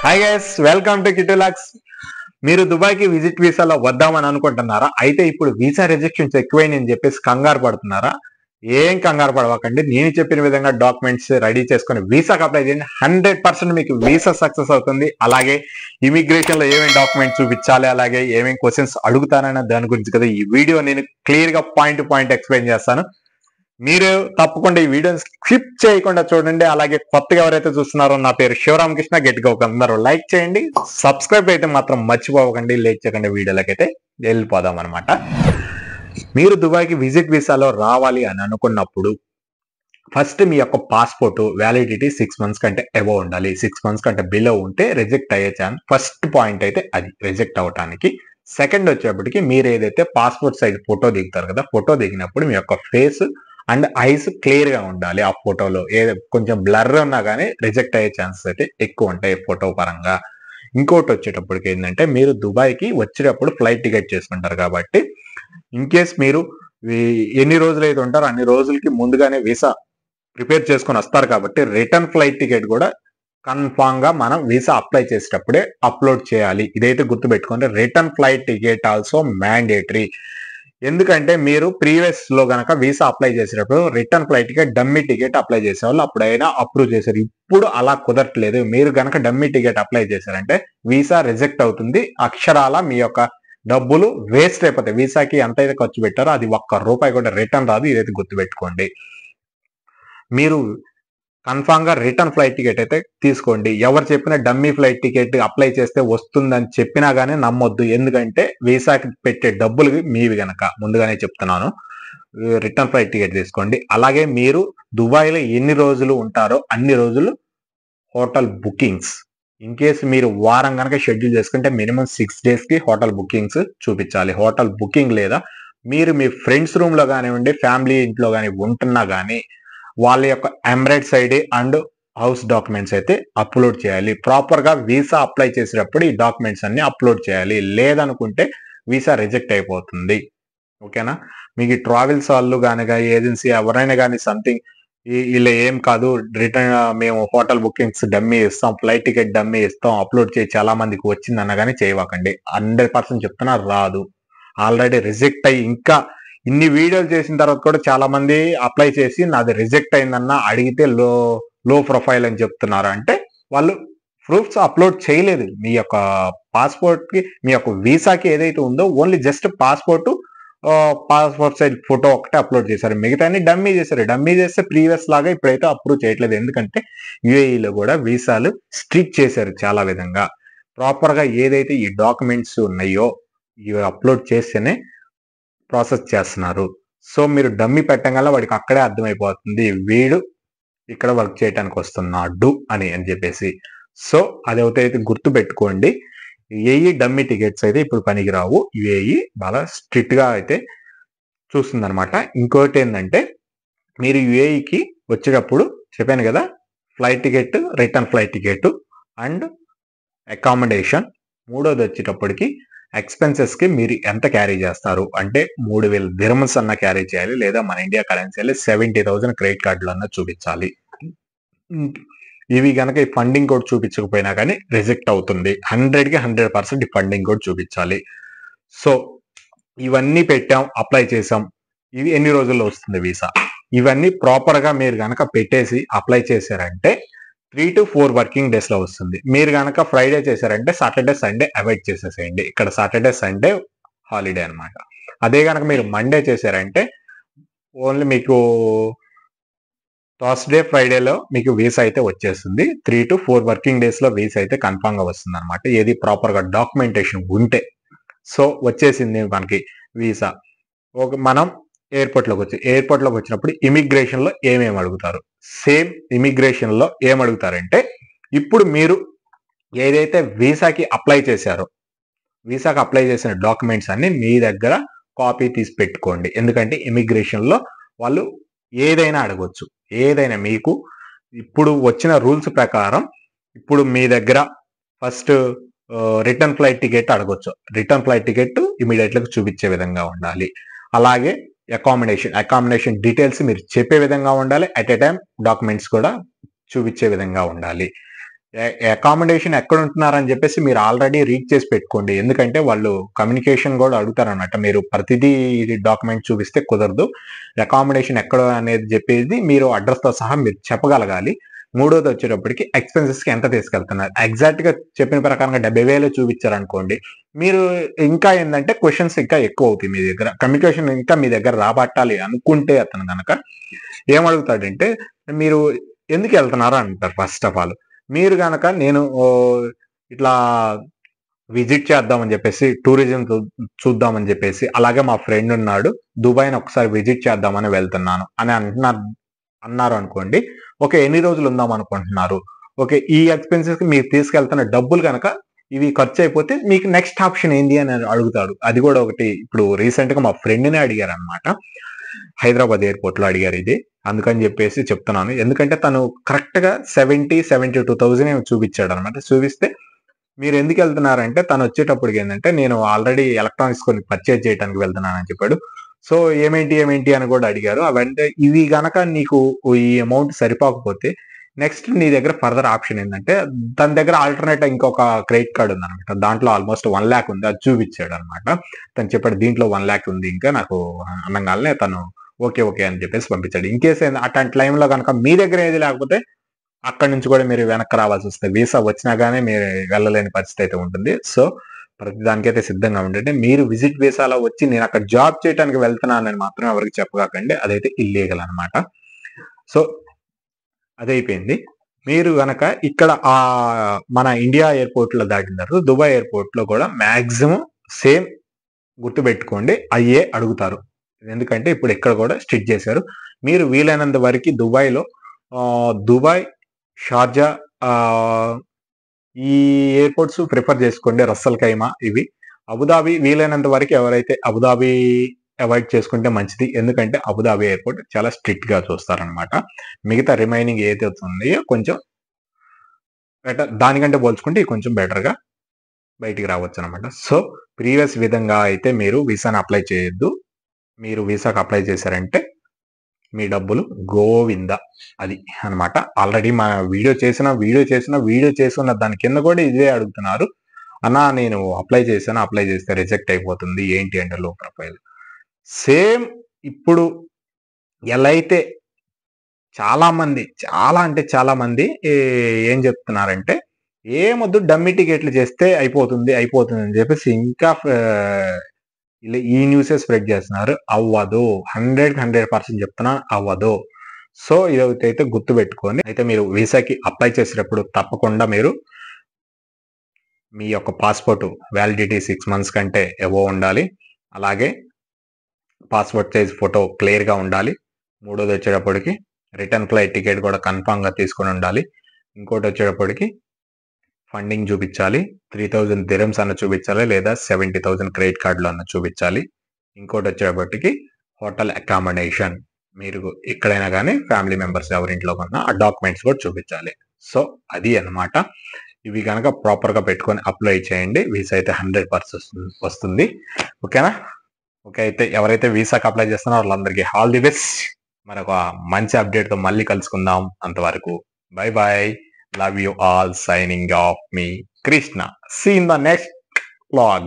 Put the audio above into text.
Hi guys, welcome to కిటులాక్స్. మీరు దుబాయ్కి విజిట్ వీసాలో వద్దామని అనుకుంటున్నారా? అయితే ఇప్పుడు వీసా రిజెక్షన్స్ ఎక్కువైందని చెప్పేసి కంగారు పడుతున్నారా? ఏం కంగారు పడవకండి. నేను చెప్పిన విధంగా డాక్యుమెంట్స్ రెడీ చేసుకొని వీసాకి అప్లై చేయండి. 100% మీకు వీసా సక్సెస్ అవుతుంది. అలాగే ఇమిగ్రేషన్ లో ఏమేమి డాక్యుమెంట్స్ చూపించాలి, అలాగే ఏమేమి క్వశ్చన్స్ అడుగుతానన్న దాని గురించి కదా ఈ వీడియో నేను క్లియర్ గా పాయింట్ టు పాయింట్ ఎక్స్ప్లెయిన్ చేస్తాను. మీరు తప్పకుండా ఈ వీడియోని స్కిప్ చేయకుండా చూడండి. అలాగే కొత్తగా ఎవరైతే చూస్తున్నారో, నా పేరు శివరామకృష్ణ. గట్టిగా ఒక అందరూ లైక్ చేయండి, సబ్స్క్రైబ్ అయితే మాత్రం మర్చిపోకండి. లేట్ చేయకండి, వీడియోలోకి అయితే వెళ్ళిపోదాం అనమాట. మీరు దుబాయ్కి విజిట్ వీసాలో రావాలి అని అనుకున్నప్పుడు ఫస్ట్ మీ యొక్క పాస్పోర్ట్ వ్యాలిడిటీ 6 months కంటే అబవ్ ఉండాలి. 6 months కంటే బిలో ఉంటే రిజెక్ట్ అయ్యే ఛాన్స్. ఫస్ట్ పాయింట్ అయితే అది రిజెక్ట్ అవటానికి. సెకండ్ వచ్చేప్పటికి మీరు ఏదైతే పాస్పోర్ట్ సైజ్ ఫోటో దిగుతారు కదా, ఫోటో దిగినప్పుడు మీ యొక్క ఫేస్ అండ్ ఐస్ క్లియర్ గా ఉండాలి. ఆ ఫోటోలో కొంచెం బ్లర్ ఉన్నా కానీ రిజెక్ట్ అయ్యే ఛాన్సెస్ అయితే ఎక్కువ ఉంటాయి ఫోటో పరంగా. ఇంకోటి వచ్చేటప్పటికి ఏంటంటే, మీరు దుబాయ్కి వచ్చేటప్పుడు ఫ్లైట్ టికెట్ చేసుకుంటారు కాబట్టి ఇన్ కేస్ మీరు ఎన్ని రోజులు అయితే ఉంటారో అన్ని రోజులకి ముందుగానే వీసా ప్రిపేర్ చేసుకొని వస్తారు కాబట్టి రిటర్న్ ఫ్లైట్ టికెట్ కూడా కన్ఫామ్ గా మనం వీసా అప్లై చేసేటప్పుడే అప్లోడ్ చేయాలి. ఇదైతే గుర్తుపెట్టుకోండి. Return flight ticket also mandatory. ఎందుకంటే మీరు ప్రీవియస్ లో గనక వీసా అప్లై చేసేటప్పుడు return flight ticket, dummy ticket apply చేసేవాళ్ళు అప్పుడైనా అప్రూవ్ చేశారు. ఇప్పుడు అలా కుదరట్లేదు. మీరు గనక డమ్మీ టికెట్ అప్లై చేశారంటే వీసా రిజెక్ట్ అవుతుంది. అక్షరాల మీ యొక్క డబ్బులు వేస్ట్ అయిపోతాయి. వీసాకి ఎంతైతే ఖర్చు పెట్టారో అది ₹1 కూడా రిటర్న్ రాదు. ఇదైతే గుర్తుపెట్టుకోండి. మీరు కన్ఫామ్ గా రిటర్న్ ఫ్లైట్ టికెట్ అయితే తీసుకోండి. ఎవరు చెప్పినా డమ్మీ ఫ్లైట్ టికెట్ అప్లై చేస్తే వస్తుందని చెప్పినా గానీ నమ్మొద్దు. ఎందుకంటే వీసాకి పెట్టే డబ్బులు మీవి గనక. ముందుగానే చెప్తున్నాను, రిటర్న్ ఫ్లైట్ టికెట్ తీసుకోండి. అలాగే మీరు దుబాయ్లో ఎన్ని రోజులు ఉంటారో అన్ని రోజులు హోటల్ బుకింగ్స్, ఇన్ కేస్ మీరు వారం కనుక షెడ్యూల్ చేసుకుంటే మినిమం 6 days కి హోటల్ బుకింగ్స్ చూపించాలి. హోటల్ బుకింగ్ లేదా మీరు మీ ఫ్రెండ్స్ రూమ్ లో కానివ్వండి, ఫ్యామిలీ ఇంట్లో కానీ ఉంటున్నా కానీ వాళ్ళ యొక్క Emirates ID and house documents అయితే అప్లోడ్ చేయాలి. ప్రాపర్ గా వీసా అప్లై చేసేటప్పుడు ఈ డాక్యుమెంట్స్ అన్ని అప్లోడ్ చేయాలి. లేదనుకుంటే వీసా రిజెక్ట్ అయిపోతుంది. ఓకేనా? మీకు ట్రావెల్స్ వాళ్ళు కానీ ఏజెన్సీ ఎవరైనా కానీ సంథింగ్ ఇలా ఏం కాదు, రిటర్న్ మేము హోటల్ బుకింగ్స్ డమ్మీ ఇస్తాం, ఫ్లైట్ టికెట్ డమ్మీ ఇస్తాం, అప్లోడ్ చేయి చాలా మందికి వచ్చిందన్న కానీ చేయవకండి. 100% చెప్తున్నా రాదు. ఆల్రెడీ రిజెక్ట్ అయ్యి ఇంకా ఇన్ని వీడియోలు చేసిన తర్వాత కూడా చాలా మంది అప్లై చేసి నాది రిజెక్ట్ అయిందన్న అడిగితే లో ప్రొఫైల్ అని చెప్తున్నారు. అంటే వాళ్ళు ప్రూఫ్స్ అప్లోడ్ చేయలేదు. మీ యొక్క పాస్పోర్ట్ కి, మీ యొక్క వీసాకి ఏదైతే ఉందో only just passport size photo ఒకటే అప్లోడ్ చేశారు. మిగతా డమ్మీ చేశారు. డమ్మీ చేస్తే ప్రీవియస్ లాగా ఇప్పుడైతే అప్రూవ్ చేయట్లేదు. ఎందుకంటే యుఏఈలో కూడా వీసాలు స్ట్రిక్ట్ చేశారు చాలా విధంగా. ప్రాపర్ గా ఏదైతే ఈ డాక్యుమెంట్స్ ఉన్నాయో ఇవి అప్లోడ్ చేస్తేనే ప్రాసెస్ చేస్తున్నారు. సో మీరు డమ్మీ పెట్టగల వాడికి అక్కడే అర్థమైపోతుంది వీడు ఇక్కడ వర్క్ చేయడానికి వస్తున్నాడు అని చెప్పేసి. సో అదైతే గుర్తు పెట్టుకోండి. యుఏఈ డమ్మీ టికెట్స్ అయితే ఇప్పుడు పనికిరావు. యుఏఈ బాగా స్ట్రిక్ట్ గా అయితే చూస్తుంది అనమాట. ఇంకోటి ఏంటంటే, మీరు యుఏఈకి వచ్చేటప్పుడు చెప్పాను కదా, flight ticket, return flight ticket and accommodation. మూడోది వచ్చేటప్పటికి ఎక్స్పెన్సెస్ కి మీరు ఎంత క్యారీ చేస్తారు అంటే 3000 dirhams అన్న క్యారీ చేయాలి, లేదా మన ఇండియా కరెన్సీ 70,000 క్రెడిట్ కార్డులు అన్న చూపించాలి. ఇవి కనుక ఈ ఫండింగ్ కోడ్ చూపించకపోయినా కానీ రిజెక్ట్ అవుతుంది. 100కి 100% ఈ ఫండింగ్ కోడ్ చూపించాలి. సో ఇవన్నీ పెట్టాం, అప్లై చేసాం. ఇవి ఎన్ని రోజుల్లో వస్తుంది వీసా? ఇవన్నీ ప్రాపర్ గా మీరు కనుక పెట్టేసి అప్లై చేశారంటే 3 to 4 working days లో వస్తుంది. మీరు కనుక ఫ్రైడే చేశారంటే సాటర్డే సండే అవాయిడ్ చేసేసేయండి. ఇక్కడ సాటర్డే సండే హాలిడే అనమాట. అదే కనుక మీరు మండే చేశారంటే ఓన్లీ మీకు థర్స్డే ఫ్రైడేలో మీకు వీసా అయితే వచ్చేస్తుంది. 3 to 4 working days లో వీసా అయితే కన్ఫామ్ గా వస్తుంది అనమాట. ఏది ప్రాపర్ గా డాక్యుమెంటేషన్ ఉంటే. సో వచ్చేసింది మనకి వీసా. మనం ఎయిర్పోర్ట్ లోకి వచ్చినప్పుడు ఇమిగ్రేషన్ లో ఏమేమి అడుగుతారు? సేమ్ ఇమిగ్రేషన్ లో ఏం అడుగుతారంటే, ఇప్పుడు మీరు ఏదైతే వీసాకి అప్లై చేశారో, వీసాకి అప్లై చేసిన డాక్యుమెంట్స్ అన్ని మీ దగ్గర కాపీ తీసి పెట్టుకోండి. ఎందుకంటే ఇమిగ్రేషన్ లో వాళ్ళు ఏదైనా అడగొచ్చు. ఏదైనా మీకు ఇప్పుడు వచ్చిన రూల్స్ ప్రకారం ఇప్పుడు మీ దగ్గర ఫస్ట్ రిటర్న్ ఫ్లైట్ టికెట్ అడగొచ్చు. రిటర్న్ ఫ్లైట్ టికెట్ ఇమీడియట్ గా చూపించే విధంగా ఉండాలి. అలాగే అకామిడేషన్ డీటెయిల్స్ మీరు చెప్పే విధంగా ఉండాలి. అట్ ఏ టైం డాక్యుమెంట్స్ కూడా చూపించే విధంగా ఉండాలి. అకామిడేషన్ ఎక్కడ ఉంటున్నారని చెప్పేసి మీరు ఆల్రెడీ రీడ్ చేసి పెట్టుకోండి. ఎందుకంటే వాళ్ళు కమ్యూనికేషన్ కూడా అడుగుతారనమాట. మీరు ప్రతిదీ డాక్యుమెంట్ చూపిస్తే కుదరదు. అకామిడేషన్ ఎక్కడ అనేది చెప్పేది మీరు అడ్రస్‌తో సహా మీరు చెప్పగలగాలి. మూడోది వచ్చేటప్పటికి ఎక్స్‌పెన్సెస్‌కి ఎంత తీసుకెళ్తున్నారు. ఎగ్జాక్ట్‌గా చెప్పిన ప్రకారంగా 70,000 చూపించారనుకోండి. మీరు ఇంకా ఏందంటే క్వెషన్స్ ఇంకా ఎక్కువ అవుతాయి మీ దగ్గర. కమ్యూనికేషన్ ఇంకా మీ దగ్గర రాబట్టాలి అనుకుంటే అతను గనక ఏమడుగుతాడంటే, మీరు ఎందుకెళ్తున్నారు అంటారు ఫస్ట్ ఆఫ్ ఆల్. మీరు గనక నేను ఇట్లా విజిట్ చేద్దామని చెప్పేసి, టూరిజం చూద్దామని చెప్పేసి, అలాగే మా ఫ్రెండ్ ఉన్నాడు. దుబాయ్‌ని ఒకసారి విజిట్ చేద్దామని వెళ్తున్నాను అని అన్నారు అనుకోండి. ఓకే. ఎన్ని రోజులు ఉందాం అనుకుంటున్నారు? ఓకే. ఈ ఎక్స్‌పెన్సెస్‌కి మీరు తీసుకెళ్తున్న డబ్బులు గనక ఇవి ఖర్చయిపోతే మీకు నెక్స్ట్ ఆప్షన్ ఏంది అని అడుగుతాడు. అది కూడా ఒకటి ఇప్పుడు రీసెంట్‌గా మా ఫ్రెండ్‌నే అడిగారనమాట. హైదరాబాద్ ఎయిర్‌పోర్ట్‌లో అడిగారు ఇది. అందుకని చెప్పేసి చెప్తున్నాను. ఎందుకంటే తను కరెక్ట్‌గా 72,000 ఏమో చూపించాడనమాట. చూపిస్తే మీరెందుకెళ్తున్నారంటే తనొచ్చేటప్పటికి ఏందంటే, నేను ఆల్రెడీ ఎలక్ట్రానిక్స్ కొన్ని పర్చేజ్ చేయడానికి వెళ్తున్నానని చెప్పాడు. సో, ఏమేంటి అని కూడా అడిగారు. అవంటే ఇవి గనక నీకు ఈ అమౌంట్ సరిపోకపోతే, నెక్స్ట్ నీ దగ్గర ఫర్దర్ ఆప్షన్ ఏందంటే, తన దగ్గర ఆల్టర్‌నేట్ ఇంకొక క్రెడిట్ కార్డ్ ఉందనమాట. దాంట్లో ఆల్‌మోస్ట్ 1,00,000 ఉంది. అది చూపిచ్చాడనమాట. తను చెప్పాడు దీంట్లో 1,00,000 ఉంది ఇంకా నాకు అనంగాల్నే తను ఓకే అని చెప్పేసి పంపించాడు. ఇన్‌కేస్ అట్లాంటి టైంలో గనక మీ దగ్గర ఏది లేకపోతే అక్కడి నుంచి కూడా మీరు వెనక్కి రావాల్సొస్తది. వీసా వచ్చినా గాని మీరు వెళ్ళలేని పరిస్థితి అయితే ఉంటుంది. సో, ప్రతి దానికైతే సిద్ధంగా ఉండండి. మీరు విజిట్ వీసాలో వచ్చి నేనక్కడ జాబ్ చేయటానికి వెళ్తున్నానని మాత్రం ఎవరికీ చెప్పగాకండి. అదైతే ఇల్లీగల్ అనమాట. సో, అదైపోయింది. మీరు గనక ఇక్కడ మన ఇండియా ఎయిర్‌పోర్ట్‌లో దాటిన తర్వాత దుబాయ్ ఎయిర్‌పోర్ట్‌లో కూడా మాక్సిమం సేమ్ గుర్తుపెట్టుకోండి. అయ్యే అడుగుతారు. ఎందుకంటే ఇప్పుడు ఇక్కడ కూడా స్ట్రిక్ట్ చేశారు. మీరు వీలైనంత వరకి దుబాయ్, షార్జా ఆహ్, ఈ ఎయిర్‌పోర్ట్స్ ప్రిఫర్ చేసుకోండి. రస్సల్ ఖైమా ఇవి. అబుదాబి వీలైనంత వరకు ఎవరైతే అబుదాబి అవాయిడ్ చేసుకుంటే మంచిది. ఎందుకంటే అబుదాబి ఎయిర్‌పోర్ట్ చాలా స్ట్రిక్ట్‌గా చూస్తారనమాట. మిగతా రిమైనింగ్ ఏదైతే ఉన్నాయో కొంచెం దానికంటే పోల్చుకుంటే ఇవి కొంచెం బెటర్‌గా బయటికి రావచ్చనమాట. సో, ప్రీవియస్ విధంగా అయితే మీరు వీసాని అప్లై చేయొద్దు. మీరు వీసాకి అప్లై చేశారంటే మీ డబ్బులు గోవింద అది అన్నమాట. ఆల్రెడీ మా వీడియో చేసున్న దాని కింద కూడా ఇదే అడుగుతున్నారు. అన్నా నేను అప్లై చేస్తే రిజెక్ట్ అయిపోతుంది. ఏంటి అంటే లో ప్రొఫైల్. సేమ్ ఇప్పుడు ఎలా అయితే చాలా అంటే చాలా మంది ఏం చెప్తున్నారంటే, ఏమొద్దు డమ్మీ టికెట్లు చేస్తే అయిపోతుంది అని చెప్పేసి ఇంకా ఈ న్యూసే స్ప్రెడ్ చేస్తున్నారు. అవ్వదు. 100కి 100% చెప్తున్నాను అవ్వదు. సో, ఇదైతే గుర్తుపెట్టుకొని అయితే మీరు వీసాకి అప్లై చేసేటప్పుడు తప్పకుండా మీరు మీ యొక్క పాస్‌పోర్ట్ వ్యాలిడిటీ 6 మంత్స్ కంటే అబోవ్ ఉండాలి. అలాగే పాస్‌పోర్ట్ సైజ్ ఫోటో క్లియర్‌గా ఉండాలి. మూడోదొచ్చేటప్పటికి రిటర్న్ ఫ్లైట్ టికెట్ కూడా కన్ఫర్మ్‌గా తీసుకొని ఉండాలి. ఇంకోటొచ్చేటప్పటికి ఫండింగ్ చూపించాలి. 3,000 దిర్హమ్స్ అన్న చూపించాలి. లేదా 70,000 క్రెడిట్ కార్డ్‌లో అన్న చూపించాలి. ఇంకోటొచ్చేటప్పటికి హోటల్ అకామడేషన్ మీరు ఎక్కడైనా గానీ ఫ్యామిలీ మెంబర్స్ ఎవరింట్లో కొన్నా ఆ డాక్యుమెంట్స్ కూడా చూపించాలి. సో, అది అన్నమాట. ఇవి గనక ప్రాపర్‌గా పెట్టుకొని అప్లై చేయండి. వీసా అయితే 100% వస్తుంది. ఓకేనా? ఓకే. అయితే ఎవరైతే వీసాకి అప్లై చేస్తున్నారో వాళ్ళందరికీ ఆల్ ది బెస్ట్. మరొక మంచి అప్డేట్‌తో మళ్ళీ కలుసుకుందాం. అంతవరకు by by. Love you all. Signing off me, Krishna. See you in the next vlog.